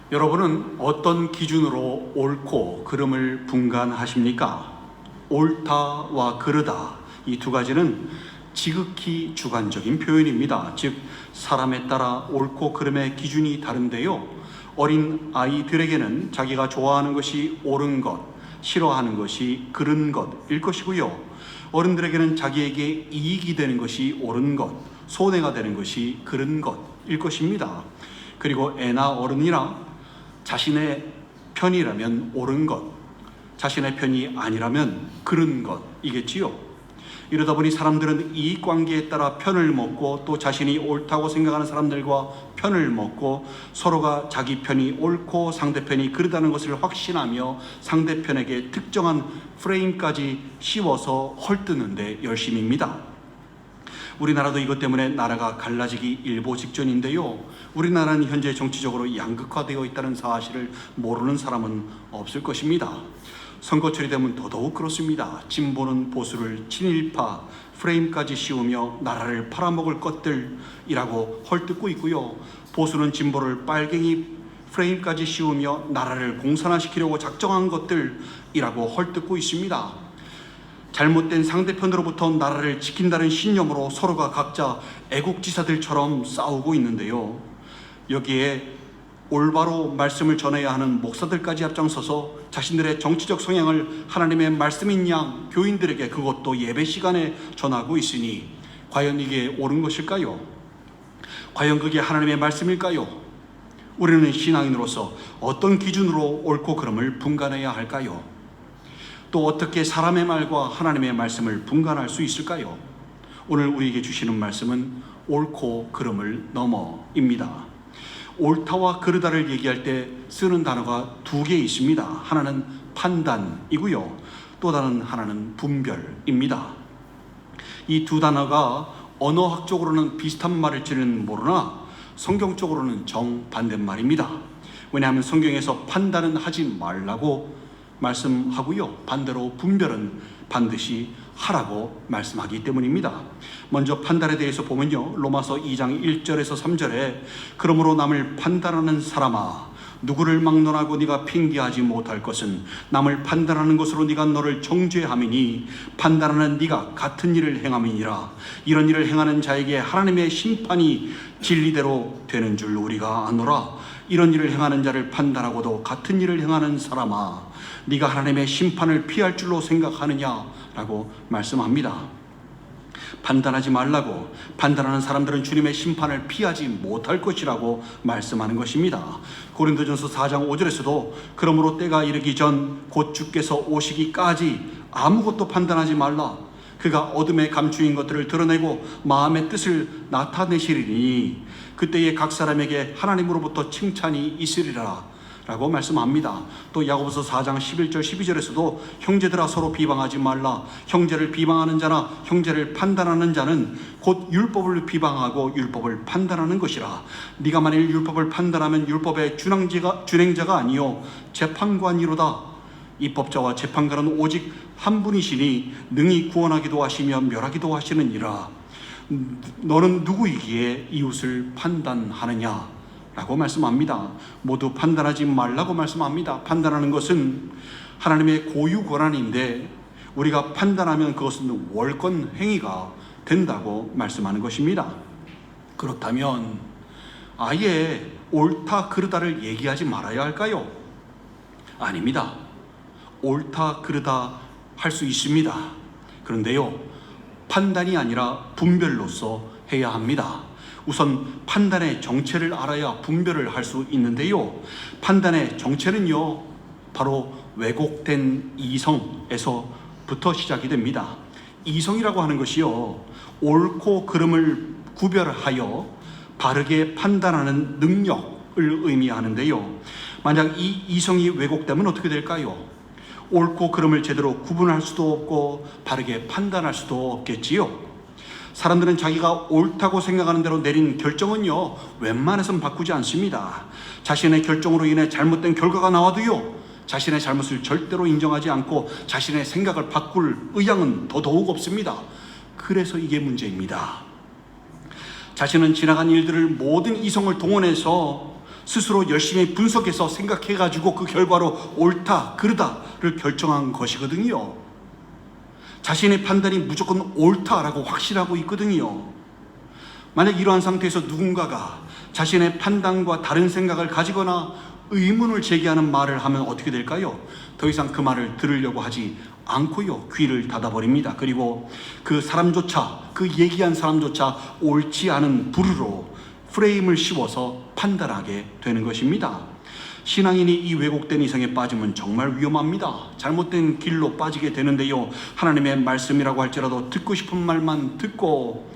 여러분은 어떤 기준으로 옳고 그름을 분간하십니까? 옳다와 그르다, 이 두 가지는 지극히 주관적인 표현입니다. 즉 사람에 따라 옳고 그름의 기준이 다른데요, 어린 아이들에게는 자기가 좋아하는 것이 옳은 것, 싫어하는 것이 그른 것일 것이고요, 어른들에게는 자기에게 이익이 되는 것이 옳은 것, 손해가 되는 것이 그른 것일 것입니다. 그리고 애나 어른이나 자신의 편이라면 옳은 것, 자신의 편이 아니라면 그른 것이겠지요. 이러다 보니 사람들은 이익관계에 따라 편을 먹고, 또 자신이 옳다고 생각하는 사람들과 편을 먹고, 서로가 자기 편이 옳고 상대편이 그르다는 것을 확신하며 상대편에게 특정한 프레임까지 씌워서 헐뜯는데 열심입니다. 우리나라도 이것 때문에 나라가 갈라지기 일보 직전인데요, 우리나라는 현재 정치적으로 양극화되어 있다는 사실을 모르는 사람은 없을 것입니다. 선거철이 되면 더더욱 그렇습니다. 진보는 보수를 친일파 프레임까지 씌우며 나라를 팔아먹을 것들이라고 헐뜯고 있고요, 보수는 진보를 빨갱이 프레임까지 씌우며 나라를 공산화시키려고 작정한 것들이라고 헐뜯고 있습니다. 잘못된 상대편으로부터 나라를 지킨다는 신념으로 서로가 각자 애국지사들처럼 싸우고 있는데요, 여기에 올바로 말씀을 전해야 하는 목사들까지 앞장서서 자신들의 정치적 성향을 하나님의 말씀인 양 교인들에게, 그것도 예배 시간에 전하고 있으니 과연 이게 옳은 것일까요? 과연 그게 하나님의 말씀일까요? 우리는 신앙인으로서 어떤 기준으로 옳고 그름을 분간해야 할까요? 또 어떻게 사람의 말과 하나님의 말씀을 분간할 수 있을까요? 오늘 우리에게 주시는 말씀은 옳고 그름을 넘어입니다. 옳다와 그르다를 얘기할 때 쓰는 단어가 두 개 있습니다. 하나는 판단이고요, 또 다른 하나는 분별입니다. 이 두 단어가 언어학적으로는 비슷한 말일지는 모르나 성경적으로는 정반대말입니다. 왜냐하면 성경에서 판단은 하지 말라고 말씀하고요, 반대로 분별은 반드시 하라고 말씀하기 때문입니다. 먼저 판단에 대해서 보면요, 로마서 2장 1절에서 3절에 그러므로 남을 판단하는 사람아, 누구를 막론하고 네가 핑계하지 못할 것은 남을 판단하는 것으로 네가 너를 정죄함이니 판단하는 네가 같은 일을 행함이니라. 이런 일을 행하는 자에게 하나님의 심판이 진리대로 되는 줄 우리가 아노라. 이런 일을 행하는 자를 판단하고도 같은 일을 행하는 사람아, 네가 하나님의 심판을 피할 줄로 생각하느냐라고 말씀합니다. 판단하지 말라고, 판단하는 사람들은 주님의 심판을 피하지 못할 것이라고 말씀하는 것입니다. 고린도전서 4장 5절에서도 그러므로 때가 이르기 전 곧 주께서 오시기까지 아무것도 판단하지 말라. 그가 어둠에 감추인 것들을 드러내고 마음의 뜻을 나타내시리니 그때에 각 사람에게 하나님으로부터 칭찬이 있으리라 라고 말씀합니다. 또 야고보서 4장 11절 12절에서도 형제들아 서로 비방하지 말라. 형제를 비방하는 자나 형제를 판단하는 자는 곧 율법을 비방하고 율법을 판단하는 것이라. 네가 만일 율법을 판단하면 율법의 준행자가 아니요 재판관이로다. 입법자와 재판관은 오직 한 분이시니 능히 구원하기도 하시며 멸하기도 하시느니라. 너는 누구이기에 이웃을 판단하느냐 라고 말씀합니다. 모두 판단하지 말라고 말씀합니다. 판단하는 것은 하나님의 고유 권한인데 우리가 판단하면 그것은 월권 행위가 된다고 말씀하는 것입니다. 그렇다면 아예 옳다 그르다를 얘기하지 말아야 할까요? 아닙니다. 옳다 그르다 할 수 있습니다. 그런데요, 판단이 아니라 분별로서 해야 합니다. 우선 판단의 정체를 알아야 분별을 할 수 있는데요, 판단의 정체는요 바로 왜곡된 이성에서부터 시작이 됩니다. 이성이라고 하는 것이요, 옳고 그름을 구별하여 바르게 판단하는 능력을 의미하는데요, 만약 이 이성이 왜곡되면 어떻게 될까요? 옳고 그름을 제대로 구분할 수도 없고 바르게 판단할 수도 없겠지요. 사람들은 자기가 옳다고 생각하는 대로 내린 결정은요 웬만해선 바꾸지 않습니다. 자신의 결정으로 인해 잘못된 결과가 나와도요 자신의 잘못을 절대로 인정하지 않고 자신의 생각을 바꿀 의향은 더더욱 없습니다. 그래서 이게 문제입니다. 자신은 지나간 일들을 모든 이성을 동원해서 스스로 열심히 분석해서 생각해가지고 그 결과로 옳다, 그르다를 결정한 것이거든요. 자신의 판단이 무조건 옳다라고 확신하고 있거든요. 만약 이러한 상태에서 누군가가 자신의 판단과 다른 생각을 가지거나 의문을 제기하는 말을 하면 어떻게 될까요? 더 이상 그 말을 들으려고 하지 않고요, 귀를 닫아버립니다. 그리고 그 사람조차, 그 얘기한 사람조차 옳지 않은 부류로 프레임을 씌워서 판단하게 되는 것입니다. 신앙인이 이 왜곡된 이성에 빠지면 정말 위험합니다. 잘못된 길로 빠지게 되는데요, 하나님의 말씀이라고 할지라도 듣고 싶은 말만 듣고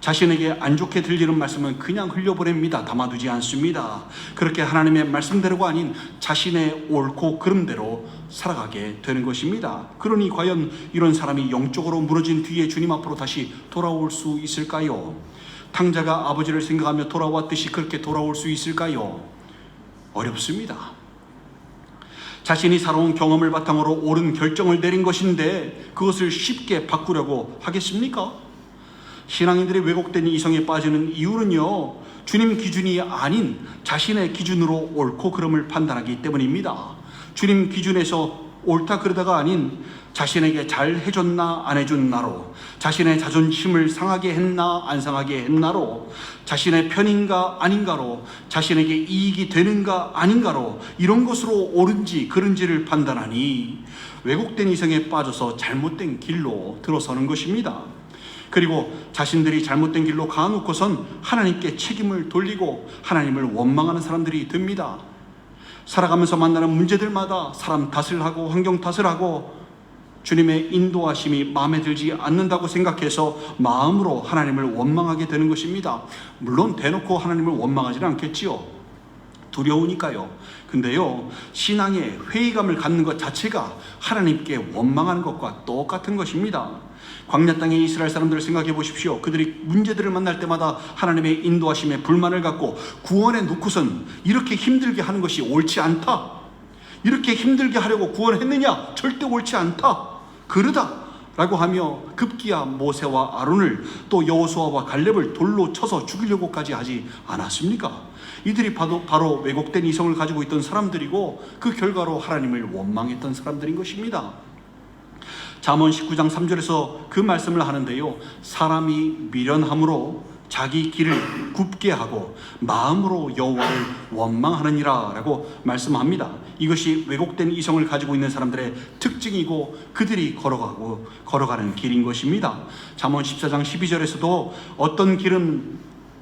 자신에게 안 좋게 들리는 말씀은 그냥 흘려보냅니다. 담아두지 않습니다. 그렇게 하나님의 말씀대로가 아닌 자신의 옳고 그름대로 살아가게 되는 것입니다. 그러니 과연 이런 사람이 영적으로 무너진 뒤에 주님 앞으로 다시 돌아올 수 있을까요? 탕자가 아버지를 생각하며 돌아왔듯이 그렇게 돌아올 수 있을까요? 어렵습니다. 자신이 살아온 경험을 바탕으로 옳은 결정을 내린 것인데 그것을 쉽게 바꾸려고 하겠습니까? 신앙인들이 왜곡된 이성에 빠지는 이유는요, 주님 기준이 아닌 자신의 기준으로 옳고 그름을 판단하기 때문입니다. 주님 기준에서 옳다 그러다가 아닌 자신에게 잘 해줬나 안 해준 나로, 자신의 자존심을 상하게 했나 안 상하게 했나로, 자신의 편인가 아닌가로, 자신에게 이익이 되는가 아닌가로, 이런 것으로 옳은지 그른지를 판단하니 왜곡된 이성에 빠져서 잘못된 길로 들어서는 것입니다. 그리고 자신들이 잘못된 길로 가놓고선 하나님께 책임을 돌리고 하나님을 원망하는 사람들이 됩니다. 살아가면서 만나는 문제들마다 사람 탓을 하고 환경 탓을 하고 주님의 인도하심이 마음에 들지 않는다고 생각해서 마음으로 하나님을 원망하게 되는 것입니다. 물론 대놓고 하나님을 원망하지는 않겠지요. 두려우니까요. 근데요, 신앙에 회의감을 갖는 것 자체가 하나님께 원망하는 것과 똑같은 것입니다. 광야 땅의 이스라엘 사람들을 생각해 보십시오. 그들이 문제들을 만날 때마다 하나님의 인도하심에 불만을 갖고 구원해 놓고선 이렇게 힘들게 하는 것이 옳지 않다, 이렇게 힘들게 하려고 구원했느냐, 절대 옳지 않다, 그러다 라고 하며 급기야 모세와 아론을 또 여호수아와 갈렙을 돌로 쳐서 죽이려고까지 하지 않았습니까? 이들이 바로 왜곡된 이성을 가지고 있던 사람들이고 그 결과로 하나님을 원망했던 사람들인 것입니다. 잠언 19장 3절에서 그 말씀을 하는데요, 사람이 미련함으로 자기 길을 굽게 하고 마음으로 여호와를 원망하느니라 라고 말씀합니다. 이것이 왜곡된 이성을 가지고 있는 사람들의 특징이고 그들이 걸어가는 길인 것입니다. 잠언 14장 12절에서도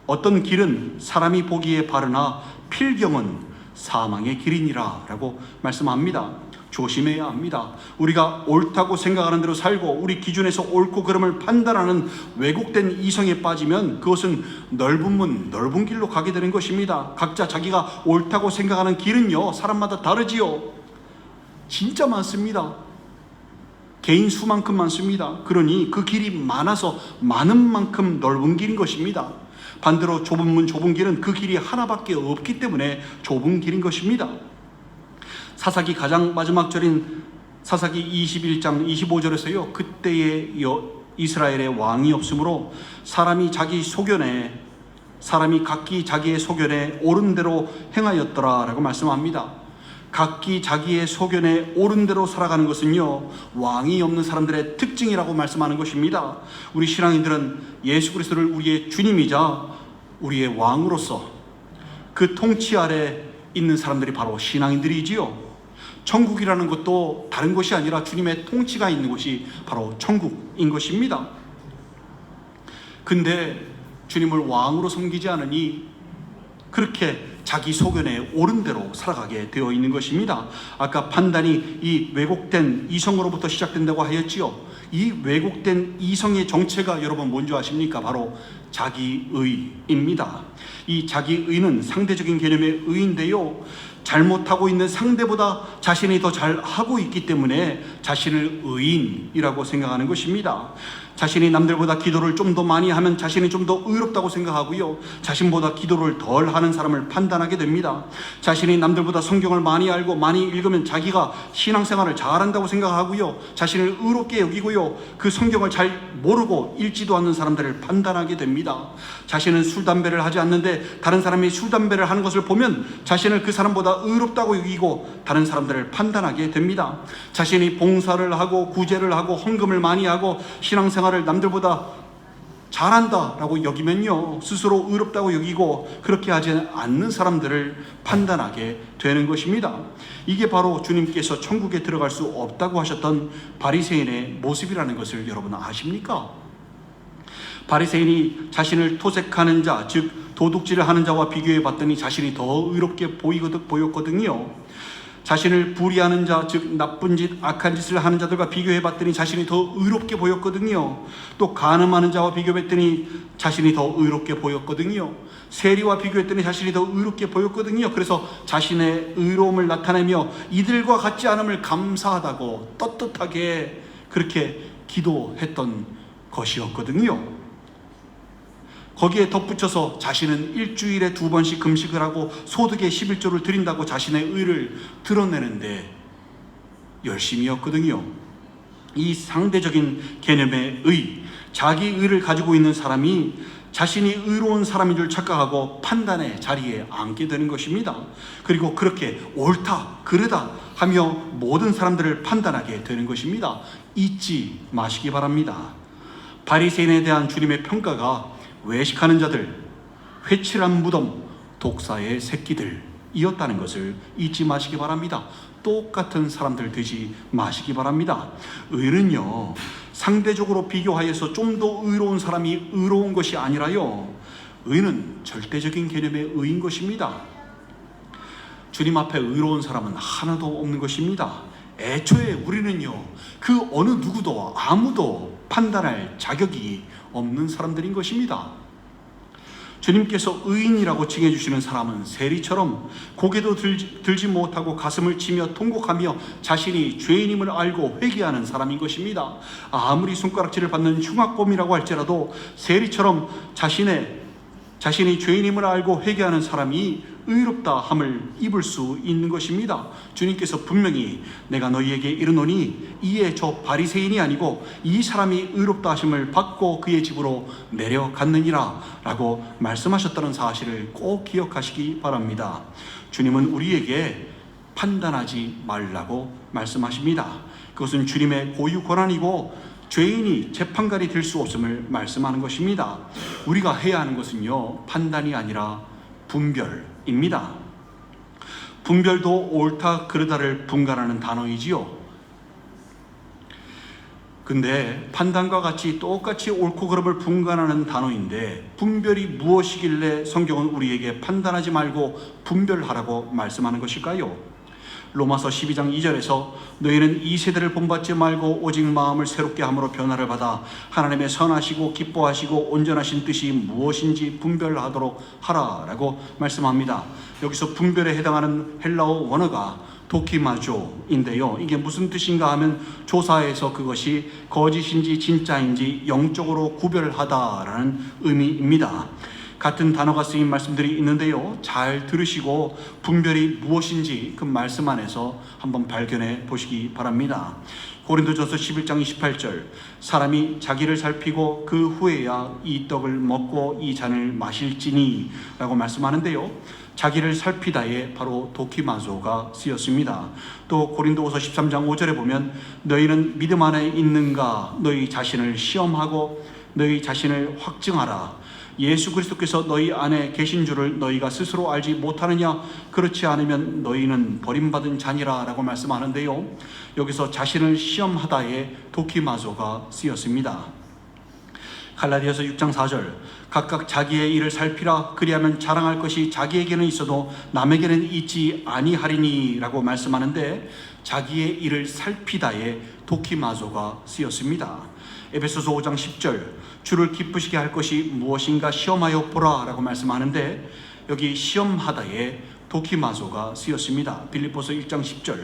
어떤 길은 사람이 보기에 바르나 필경은 사망의 길이니라 라고 말씀합니다. 조심해야 합니다. 우리가 옳다고 생각하는 대로 살고 우리 기준에서 옳고 그름을 판단하는 왜곡된 이성에 빠지면 그것은 넓은 문, 넓은 길로 가게 되는 것입니다. 각자 자기가 옳다고 생각하는 길은요, 사람마다 다르지요. 진짜 많습니다. 개인 수만큼 많습니다. 그러니 그 길이 많아서 많은 만큼 넓은 길인 것입니다. 반대로 좁은 문, 좁은 길은 그 길이 하나밖에 없기 때문에 좁은 길인 것입니다. 사사기 가장 마지막 절인 사사기 21장 25절에서요, 그때의 이스라엘의 왕이 없으므로 사람이 각기 자기의 소견에 옳은 대로 행하였더라 라고 말씀합니다. 각기 자기의 소견에 옳은 대로 살아가는 것은요, 왕이 없는 사람들의 특징이라고 말씀하는 것입니다. 우리 신앙인들은 예수 그리스도를 우리의 주님이자 우리의 왕으로서 그 통치 아래 있는 사람들이 바로 신앙인들이지요. 천국이라는 것도 다른 것이 아니라 주님의 통치가 있는 곳이 바로 천국인 것입니다. 근데 주님을 왕으로 섬기지 않으니 그렇게 자기 소견에 옳은 대로 살아가게 되어 있는 것입니다. 아까 판단이 이 왜곡된 이성으로부터 시작된다고 하였지요. 이 왜곡된 이성의 정체가 여러분 뭔지 아십니까? 바로 자기의입니다. 이 자기의는 상대적인 개념의 의인데요, 잘못하고 있는 상대보다 자신이 더 잘하고 있기 때문에 자신을 의인이라고 생각하는 것입니다. 자신이 남들보다 기도를 좀 더 많이 하면 자신이 좀 더 의롭다고 생각하고요, 자신보다 기도를 덜 하는 사람을 판단하게 됩니다. 자신이 남들보다 성경을 많이 알고 많이 읽으면 자기가 신앙생활을 잘한다고 생각하고요, 자신을 의롭게 여기고요, 그 성경을 잘 모르고 읽지도 않는 사람들을 판단하게 됩니다. 자신은 술, 담배를 하지 않는데 다른 사람이 술, 담배를 하는 것을 보면 자신을 그 사람보다 의롭다고 여기고 다른 사람들을 판단하게 됩니다. 자신이 봉사를 하고 구제를 하고 헌금을 많이 하고 신앙생활을 남들보다 잘한다라고 여기면요, 스스로 의롭다고 여기고 그렇게 하지 않는 사람들을 판단하게 되는 것입니다. 이게 바로 주님께서 천국에 들어갈 수 없다고 하셨던 바리새인의 모습이라는 것을 여러분 아십니까? 바리새인이 자신을 토색하는 자, 즉 도둑질을 하는 자와 비교해 봤더니 자신이 더 의롭게 보였거든요. 자신을 불의하는 자, 즉 나쁜 짓, 악한 짓을 하는 자들과 비교해 봤더니 자신이 더 의롭게 보였거든요. 또 간음하는 자와 비교했더니 자신이 더 의롭게 보였거든요. 세리와 비교했더니 자신이 더 의롭게 보였거든요. 그래서 자신의 의로움을 나타내며 이들과 같지 않음을 감사하다고 떳떳하게 그렇게 기도했던 것이었거든요. 거기에 덧붙여서 자신은 일주일에 2번씩 금식을 하고 소득의 11조를 드린다고 자신의 의를 드러내는데 열심이었거든요. 이 상대적인 개념의 의, 자기 의를 가지고 있는 사람이 자신이 의로운 사람인 줄 착각하고 판단의 자리에 앉게 되는 것입니다. 그리고 그렇게 옳다, 그르다 하며 모든 사람들을 판단하게 되는 것입니다. 잊지 마시기 바랍니다. 바리새인에 대한 주님의 평가가 외식하는 자들, 회칠한 무덤, 독사의 새끼들이었다는 것을 잊지 마시기 바랍니다. 똑같은 사람들 되지 마시기 바랍니다. 의는요, 상대적으로 비교하여서 좀 더 의로운 사람이 의로운 것이 아니라요, 의는 절대적인 개념의 의인 것입니다. 주님 앞에 의로운 사람은 하나도 없는 것입니다. 애초에 우리는요, 그 어느 누구도 아무도 판단할 자격이 없는 사람들인 것입니다. 주님께서 의인이라고 칭해주시는 사람은 세리처럼 고개도 들지 못하고 가슴을 치며 통곡하며 자신이 죄인임을 알고 회개하는 사람인 것입니다. 아무리 손가락질을 받는 흉악범이라고 할지라도 세리처럼 자신이 죄인임을 알고 회개하는 사람이 의롭다 함을 입을 수 있는 것입니다. 주님께서 분명히 내가 너희에게 이르노니 이에 저 바리새인이 아니고 이 사람이 의롭다 하심을 받고 그의 집으로 내려갔느니라 라고 말씀하셨다는 사실을 꼭 기억하시기 바랍니다. 주님은 우리에게 판단하지 말라고 말씀하십니다. 그것은 주님의 고유 권한이고 죄인이 재판관이 될 수 없음을 말씀하는 것입니다. 우리가 해야 하는 것은요, 판단이 아니라 분별입니다. 분별도 옳다 그르다를 분간하는 단어이지요. 근데 판단과 같이 똑같이 옳고 그름을 분간하는 단어인데 분별이 무엇이길래 성경은 우리에게 판단하지 말고 분별하라고 말씀하는 것일까요? 로마서 12장 2절에서 너희는 이 세대를 본받지 말고 오직 마음을 새롭게 함으로 변화를 받아 하나님의 선하시고 기뻐하시고 온전하신 뜻이 무엇인지 분별하도록 하라라고 말씀합니다. 여기서 분별에 해당하는 헬라어 원어가 도키마조인데요, 이게 무슨 뜻인가 하면 조사해서 그것이 거짓인지 진짜인지 영적으로 구별하다라는 의미입니다. 같은 단어가 쓰인 말씀들이 있는데요, 잘 들으시고 분별이 무엇인지 그 말씀 안에서 한번 발견해 보시기 바랍니다. 고린도전서 11장 28절, 사람이 자기를 살피고 그 후에야 이 떡을 먹고 이 잔을 마실지니 라고 말씀하는데요, 자기를 살피다에 바로 도키마조가 쓰였습니다. 또 고린도후서 13장 5절에 보면 너희는 믿음 안에 있는가 너희 자신을 시험하고 너희 자신을 확증하라. 예수 그리스도께서 너희 안에 계신 줄을 너희가 스스로 알지 못하느냐? 그렇지 않으면 너희는 버림받은 자니라 라고 말씀하는데요, 여기서 자신을 시험하다에 도키마조가 쓰였습니다. 갈라디아서 6장 4절, 각각 자기의 일을 살피라. 그리하면 자랑할 것이 자기에게는 있어도 남에게는 있지 아니하리니 라고 말씀하는데, 자기의 일을 살피다에 도키마조가 쓰였습니다. 에베소서 5장 10절, 주를 기쁘시게 할 것이 무엇인가 시험하여 보라 라고 말씀하는데, 여기 시험하다에 도키마조가 쓰였습니다. 빌립보서 1장 10절,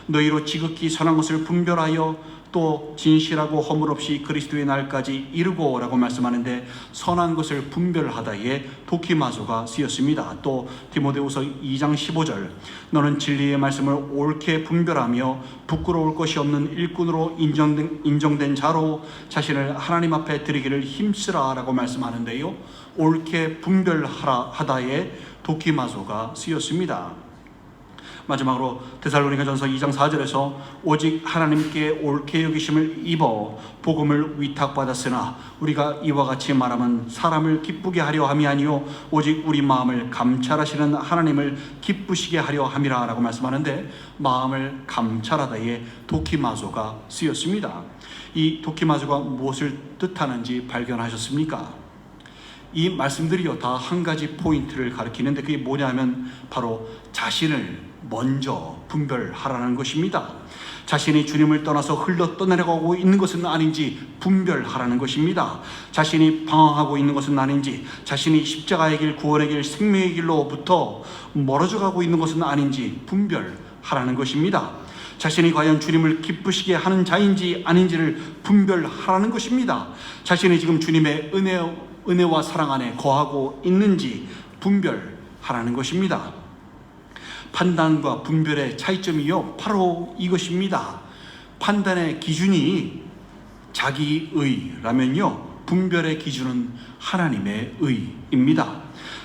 너희로 지극히 선한 것을 분별하여 또 진실하고 허물 없이 그리스도의 날까지 이르고 라고 말씀하는데, 선한 것을 분별하다에 도키마조가 쓰였습니다. 또 디모데후서 2장 15절, 너는 진리의 말씀을 옳게 분별하며 부끄러울 것이 없는 일꾼으로 인정된 자로 자신을 하나님 앞에 드리기를 힘쓰라 라고 말씀하는데요, 옳게 분별하다에 도키마조가 쓰였습니다. 마지막으로 데살로니가전서 2장 4절에서 오직 하나님께 옳게 여기심을 입어 복음을 위탁받았으나 우리가 이와 같이 말하면 사람을 기쁘게 하려 함이 아니요 오직 우리 마음을 감찰하시는 하나님을 기쁘시게 하려 함이라 라고 말씀하는데, 마음을 감찰하다에 도키마조가 쓰였습니다. 이 도키마조가 무엇을 뜻하는지 발견하셨습니까? 이 말씀들이요 다 한 가지 포인트를 가리키는데, 그게 뭐냐면 바로 자신을 먼저 분별하라는 것입니다. 자신이 주님을 떠나서 흘러 떠내려가고 있는 것은 아닌지 분별하라는 것입니다. 자신이 방황하고 있는 것은 아닌지, 자신이 십자가의 길, 구원의 길, 생명의 길로부터 멀어져 가고 있는 것은 아닌지 분별하라는 것입니다. 자신이 과연 주님을 기쁘시게 하는 자인지 아닌지를 분별하라는 것입니다. 자신이 지금 주님의 은혜와 사랑 안에 거하고 있는지 분별하라는 것입니다. 판단과 분별의 차이점이요 바로 이것입니다. 판단의 기준이 자기의라면요, 분별의 기준은 하나님의 의입니다.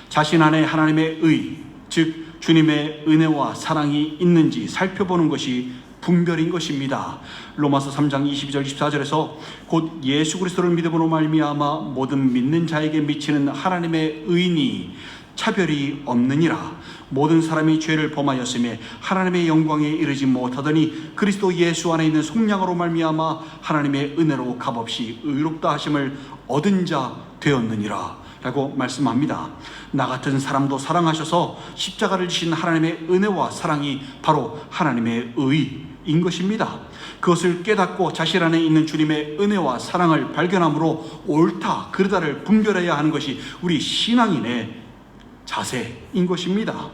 자신 안에 하나님의 의, 즉 주님의 은혜와 사랑이 있는지 살펴보는 것이 분별인 것입니다. 로마서 3장 22절 24절에서 곧 예수 그리스도를 믿음으로 말미암아 모든 믿는 자에게 미치는 하나님의 의니 차별이 없느니라. 모든 사람이 죄를 범하였으며 하나님의 영광에 이르지 못하더니 그리스도 예수 안에 있는 속량으로 말미암아 하나님의 은혜로 값없이 의롭다 하심을 얻은 자 되었느니라 라고 말씀합니다. 나 같은 사람도 사랑하셔서 십자가를 지신 하나님의 은혜와 사랑이 바로 하나님의 의인 것입니다. 그것을 깨닫고 자신 안에 있는 주님의 은혜와 사랑을 발견함으로 옳다 그르다를 분별해야 하는 것이 우리 신앙인의 자세인 것입니다.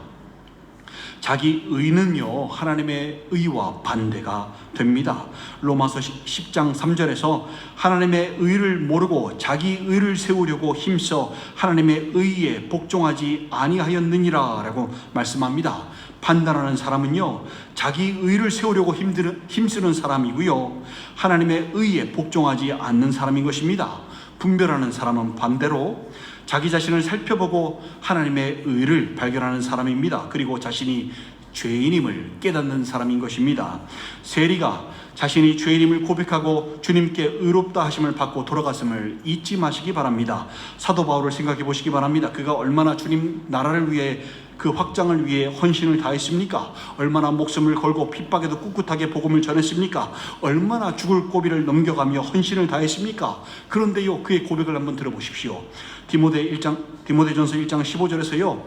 자기 의는요 하나님의 의와 반대가 됩니다. 로마서 10장 3절에서 하나님의 의를 모르고 자기 의를 세우려고 힘써 하나님의 의에 복종하지 아니하였느니라 라고 말씀합니다. 판단하는 사람은요 자기 의를 세우려고 힘쓰는 사람이고요, 하나님의 의에 복종하지 않는 사람인 것입니다. 분별하는 사람은 반대로 자기 자신을 살펴보고 하나님의 의를 발견하는 사람입니다. 그리고 자신이 죄인임을 깨닫는 사람인 것입니다. 세리가 자신이 죄인임을 고백하고 주님께 의롭다 하심을 받고 돌아갔음을 잊지 마시기 바랍니다. 사도 바울을 생각해 보시기 바랍니다. 그가 얼마나 주님 나라를 위해, 그 확장을 위해 헌신을 다했습니까? 얼마나 목숨을 걸고 핍박에도 꿋꿋하게 복음을 전했습니까? 얼마나 죽을 고비를 넘겨가며 헌신을 다했습니까? 그런데요 그의 고백을 한번 들어보십시오. 디모데전서 1장 15절에서요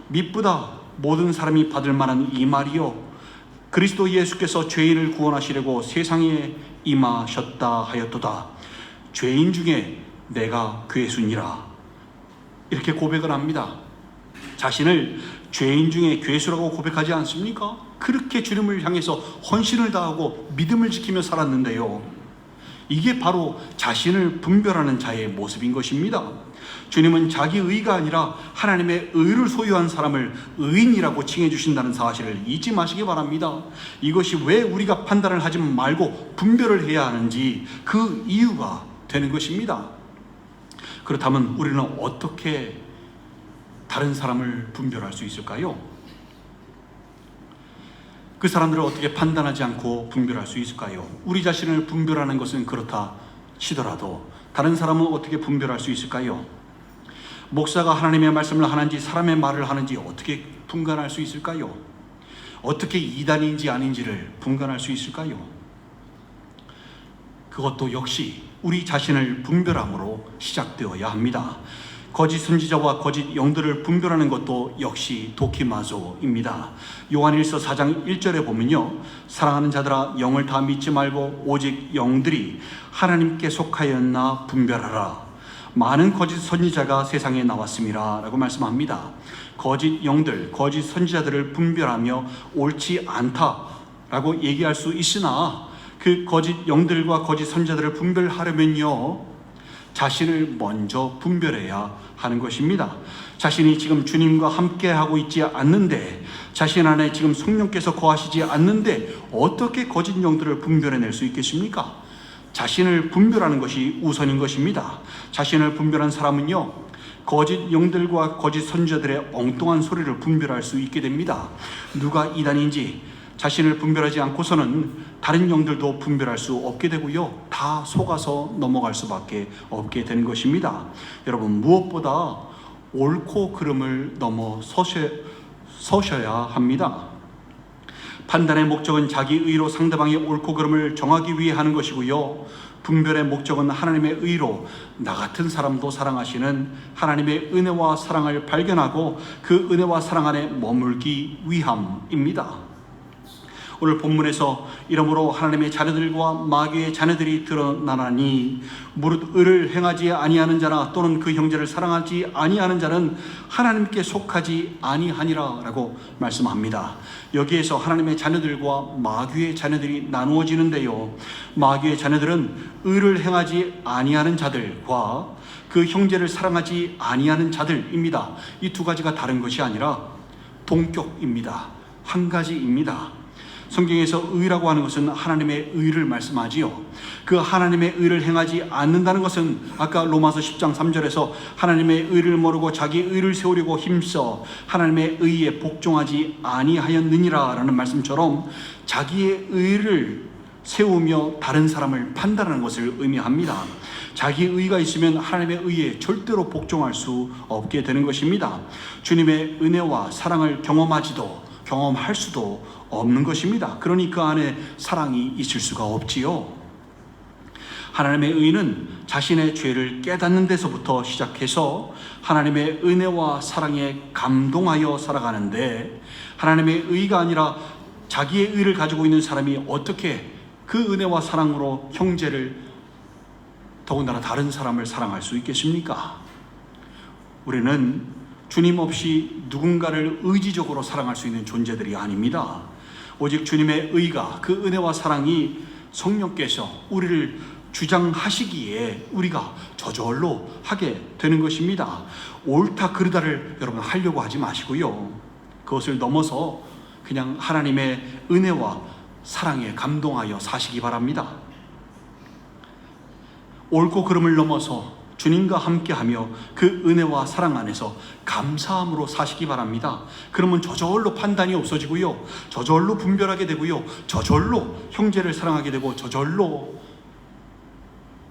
미쁘다 모든 사람이 받을 만한 이 말이요 그리스도 예수께서 죄인을 구원하시려고 세상에 임하셨다 하였도다. 죄인 중에 내가 괴수니라. 이렇게 고백을 합니다. 자신을 죄인 중에 괴수라고 고백하지 않습니까? 그렇게 주님을 향해서 헌신을 다하고 믿음을 지키며 살았는데요, 이게 바로 자신을 분별하는 자의 모습인 것입니다. 주님은 자기 의가 아니라 하나님의 의를 소유한 사람을 의인이라고 칭해 주신다는 사실을 잊지 마시기 바랍니다. 이것이 왜 우리가 판단을 하지 말고 분별을 해야 하는지 그 이유가 되는 것입니다. 그렇다면 우리는 어떻게 다른 사람을 분별할 수 있을까요? 그 사람들을 어떻게 판단하지 않고 분별할 수 있을까요? 우리 자신을 분별하는 것은 그렇다 치더라도 다른 사람은 어떻게 분별할 수 있을까요? 목사가 하나님의 말씀을 하는지 사람의 말을 하는지 어떻게 분간할 수 있을까요? 어떻게 이단인지 아닌지를 분간할 수 있을까요? 그것도 역시 우리 자신을 분별함으로 시작되어야 합니다. 거짓 선지자와 거짓 영들을 분별하는 것도 역시 도키마조입니다. 요한일서 4장 1절에 보면요, 사랑하는 자들아 영을 다 믿지 말고 오직 영들이 하나님께 속하였나 분별하라. 많은 거짓 선지자가 세상에 나왔습니다 라고 말씀합니다. 거짓 영들, 거짓 선지자들을 분별하며 옳지 않다라고 얘기할 수 있으나 그 거짓 영들과 거짓 선지자들을 분별하려면요, 자신을 먼저 분별해야 하는 것입니다. 자신이 지금 주님과 함께 하고 있지 않는데, 자신 안에 지금 성령께서 거하시지 않는데 어떻게 거짓 영들을 분별해낼 수 있겠습니까? 자신을 분별하는 것이 우선인 것입니다. 자신을 분별한 사람은요, 거짓 영들과 거짓 선지자들의 엉뚱한 소리를 분별할 수 있게 됩니다. 누가 이단인지 자신을 분별하지 않고서는 다른 영들도 분별할 수 없게 되고요, 다 속아서 넘어갈 수밖에 없게 되는 것입니다. 여러분, 무엇보다 옳고 그름을 넘어 서셔야 합니다. 판단의 목적은 자기 의로 상대방의 옳고 그름을 정하기 위해 하는 것이고요, 분별의 목적은 하나님의 의로 나 같은 사람도 사랑하시는 하나님의 은혜와 사랑을 발견하고 그 은혜와 사랑 안에 머물기 위함입니다. 오늘 본문에서 이러므로 하나님의 자녀들과 마귀의 자녀들이 드러나나니 무릇 의를 행하지 아니하는 자나 또는 그 형제를 사랑하지 아니하는 자는 하나님께 속하지 아니하니라 라고 말씀합니다. 여기에서 하나님의 자녀들과 마귀의 자녀들이 나누어지는데요, 마귀의 자녀들은 의를 행하지 아니하는 자들과 그 형제를 사랑하지 아니하는 자들입니다. 이 두 가지가 다른 것이 아니라 동격입니다. 한 가지입니다. 성경에서 의라고 하는 것은 하나님의 의를 말씀하지요. 그 하나님의 의를 행하지 않는다는 것은 아까 로마서 10장 3절에서 하나님의 의를 모르고 자기 의를 세우려고 힘써 하나님의 의에 복종하지 아니하였느니라 라는 말씀처럼 자기의 의를 세우며 다른 사람을 판단하는 것을 의미합니다. 자기 의가 있으면 하나님의 의에 절대로 복종할 수 없게 되는 것입니다. 주님의 은혜와 사랑을 경험할 수도 없는 것입니다. 그러니 그 안에 사랑이 있을 수가 없지요. 하나님의 의는 자신의 죄를 깨닫는 데서부터 시작해서 하나님의 은혜와 사랑에 감동하여 살아가는데, 하나님의 의가 아니라 자기의 의를 가지고 있는 사람이 어떻게 그 은혜와 사랑으로 형제를, 더군다나 다른 사람을 사랑할 수 있겠습니까? 우리는 주님 없이 누군가를 의지적으로 사랑할 수 있는 존재들이 아닙니다. 오직 주님의 의가, 그 은혜와 사랑이 성령께서 우리를 주장하시기에 우리가 저절로 하게 되는 것입니다. 옳다 그르다를 여러분 하려고 하지 마시고요, 그것을 넘어서 그냥 하나님의 은혜와 사랑에 감동하여 사시기 바랍니다. 옳고 그름을 넘어서 주님과 함께하며 그 은혜와 사랑 안에서 감사함으로 사시기 바랍니다. 그러면 저절로 판단이 없어지고요, 저절로 분별하게 되고요, 저절로 형제를 사랑하게 되고 저절로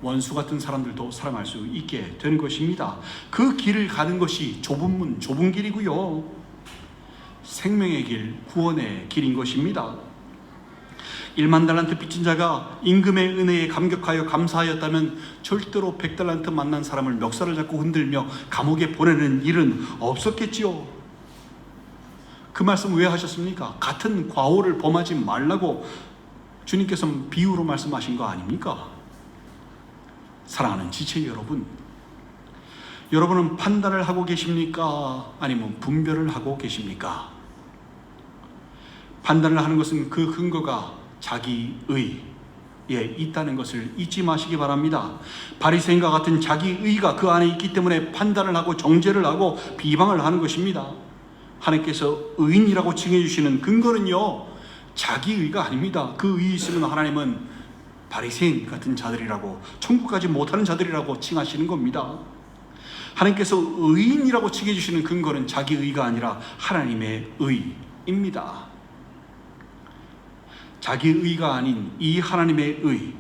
원수 같은 사람들도 사랑할 수 있게 되는 것입니다. 그 길을 가는 것이 좁은 길이고요, 생명의 길, 구원의 길인 것입니다. 1만 달란트 빚진 자가 임금의 은혜에 감격하여 감사하였다면 절대로 100달란트 만난 사람을 멱살을 잡고 흔들며 감옥에 보내는 일은 없었겠지요. 그 말씀 왜 하셨습니까? 같은 과오를 범하지 말라고 주님께서는 비유로 말씀하신 거 아닙니까? 사랑하는 지체 여러분, 여러분은 판단을 하고 계십니까? 아니면 분별을 하고 계십니까? 판단을 하는 것은 그 근거가 자기 의에 있다는 것을 잊지 마시기 바랍니다. 바리새인과 같은 자기 의가 그 안에 있기 때문에 판단을 하고 정죄를 하고 비방을 하는 것입니다. 하나님께서 의인이라고 칭해 주시는 근거는요, 자기 의가 아닙니다. 그 의이 있으면 하나님은 바리새인 같은 자들이라고, 천국 가지 못하는 자들이라고 칭하시는 겁니다. 하나님께서 의인이라고 칭해 주시는 근거는 자기 의가 아니라 하나님의 의입니다. 자기 의가 아닌 이 하나님의 의,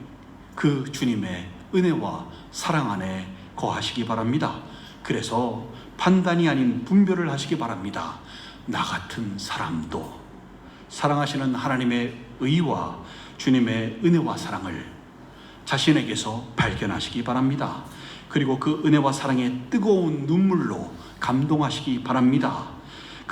그 주님의 은혜와 사랑 안에 거하시기 바랍니다. 그래서 판단이 아닌 분별을 하시기 바랍니다. 나 같은 사람도 사랑하시는 하나님의 의와 주님의 은혜와 사랑을 자신에게서 발견하시기 바랍니다. 그리고 그 은혜와 사랑의 뜨거운 눈물로 감동하시기 바랍니다.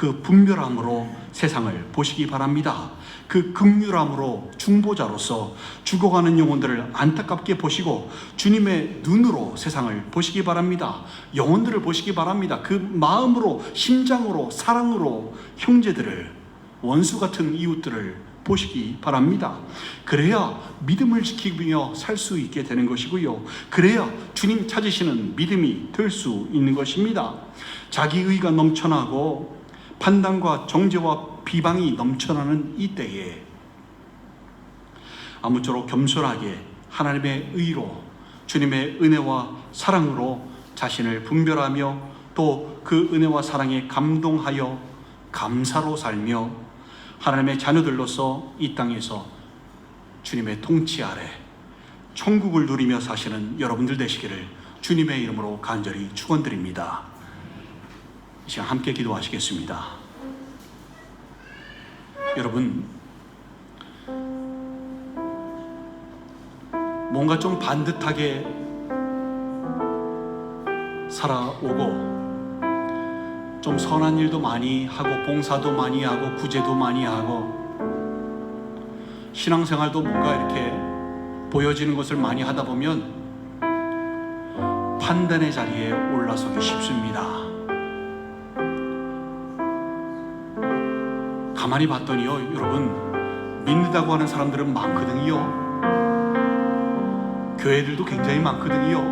그 분별함으로 세상을 보시기 바랍니다. 그 긍휼함으로 중보자로서 죽어가는 영혼들을 안타깝게 보시고 주님의 눈으로 세상을 보시기 바랍니다. 영혼들을 보시기 바랍니다. 그 마음으로, 심장으로, 사랑으로 형제들을, 원수 같은 이웃들을 보시기 바랍니다. 그래야 믿음을 지키며 살 수 있게 되는 것이고요. 그래야 주님 찾으시는 믿음이 될 수 있는 것입니다. 자기의가 넘쳐나고 판단과 정죄와 비방이 넘쳐나는 이때에 아무쪼록 겸손하게 하나님의 의로, 주님의 은혜와 사랑으로 자신을 분별하며 또 그 은혜와 사랑에 감동하여 감사로 살며 하나님의 자녀들로서 이 땅에서 주님의 통치 아래 천국을 누리며 사시는 여러분들 되시기를 주님의 이름으로 간절히 축원드립니다. 이 시간 함께 기도하시겠습니다. 여러분, 뭔가 좀 반듯하게 살아오고 좀 선한 일도 많이 하고 봉사도 많이 하고 구제도 많이 하고 신앙생활도 뭔가 이렇게 보여지는 것을 많이 하다 보면 판단의 자리에 올라서기 쉽습니다. 가만히 봤더니요, 여러분, 믿는다고 하는 사람들은 많거든요. 교회들도 굉장히 많거든요.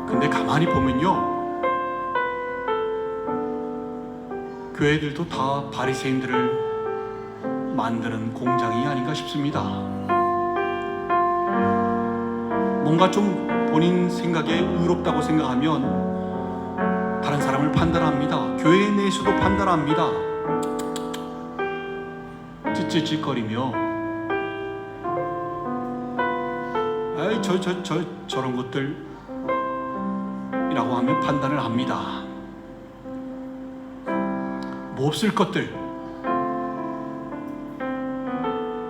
근데 가만히 보면요, 교회들도 다 바리새인들을 만드는 공장이 아닌가 싶습니다. 뭔가 좀 본인 생각에 의롭다고 생각하면 다른 사람을 판단합니다. 교회 내에서도 판단합니다. 찌찌찌거리며 아이 저런 것들이라고 하면 판단을 합니다. 몹쓸 것들,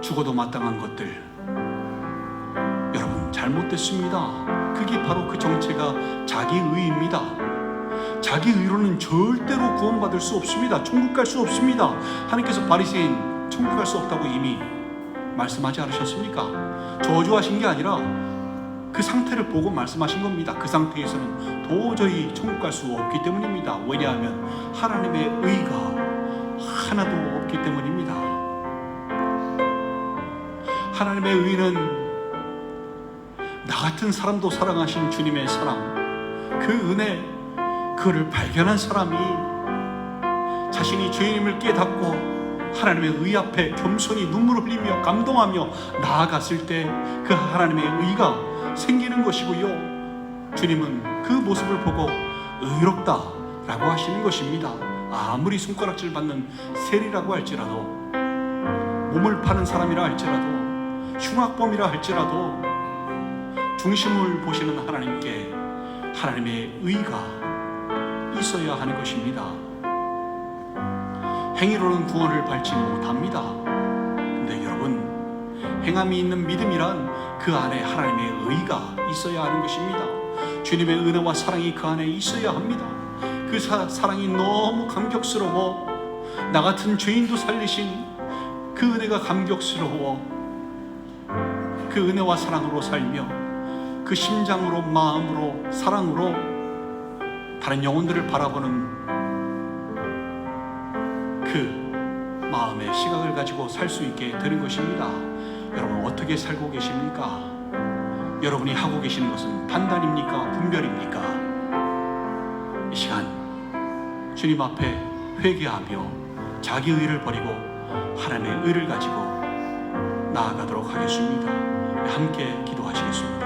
죽어도 마땅한 것들, 여러분 잘못됐습니다. 그게 바로 그 정체가 자기의입니다. 자기의로는 절대로 구원받을 수 없습니다. 천국 갈 수 없습니다. 하나님께서 바리새인 천국 갈 수 없다고 이미 말씀하지 않으셨습니까? 저주하신 게 아니라 그 상태를 보고 말씀하신 겁니다. 그 상태에서는 도저히 천국 갈 수 없기 때문입니다. 왜냐하면 하나님의 의가 하나도 없기 때문입니다. 하나님의 의는 나 같은 사람도 사랑하신 주님의 사랑, 그 은혜, 그를 발견한 사람이 자신이 죄인임을 깨닫고 하나님의 의 앞에 겸손히 눈물을 흘리며 감동하며 나아갔을 때 그 하나님의 의가 생기는 것이고요. 주님은 그 모습을 보고 의롭다라고 하시는 것입니다. 아무리 손가락질 받는 세리라고 할지라도, 몸을 파는 사람이라 할지라도, 흉악범이라 할지라도 중심을 보시는 하나님께 하나님의 의가 있어야 하는 것입니다. 행위로는 구원을 받지 못합니다. 근데 여러분, 행함이 있는 믿음이란 그 안에 하나님의 의가 있어야 하는 것입니다. 주님의 은혜와 사랑이 그 안에 있어야 합니다. 그 사랑이 너무 감격스러워, 나 같은 죄인도 살리신 그 은혜가 감격스러워, 그 은혜와 사랑으로 살며 그 심장으로, 마음으로, 사랑으로 다른 영혼들을 바라보는 그 마음의 시각을 가지고 살 수 있게 되는 것입니다. 여러분, 어떻게 살고 계십니까? 여러분이 하고 계시는 것은 판단입니까? 분별입니까? 이 시간 주님 앞에 회개하며 자기 의를 버리고 하나님의 의를 가지고 나아가도록 하겠습니다. 함께 기도하시겠습니다.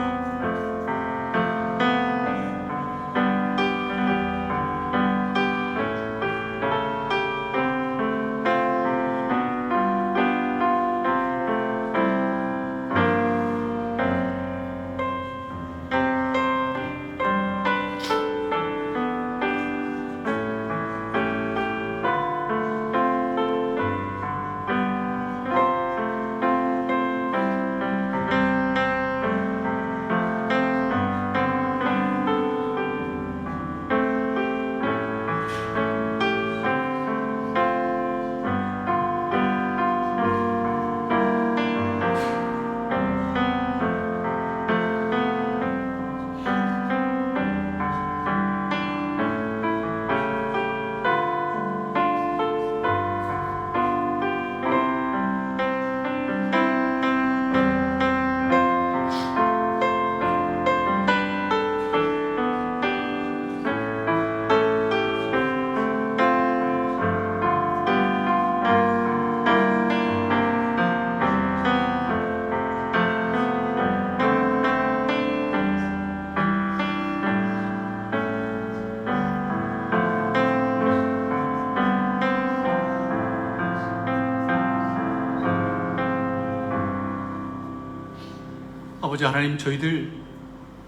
아버지 하나님, 저희들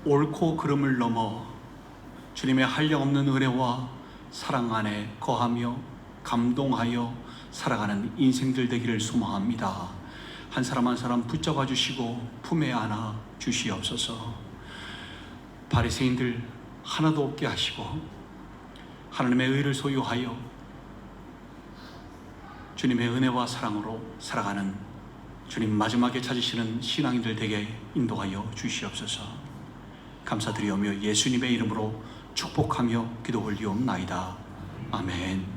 옳고 그름을 넘어 주님의 한량없는 은혜와 사랑 안에 거하며 감동하여 살아가는 인생들 되기를 소망합니다. 한 사람 한 사람 붙잡아 주시고 품에 안아 주시옵소서. 바리새인들 하나도 없게 하시고 하나님의 의를 소유하여 주님의 은혜와 사랑으로 살아가는 주님 마지막에 찾으시는 신앙인들 되게 인도하여 주시옵소서. 감사드리오며 예수님의 이름으로 축복하며 기도 올리옵나이다. 아멘.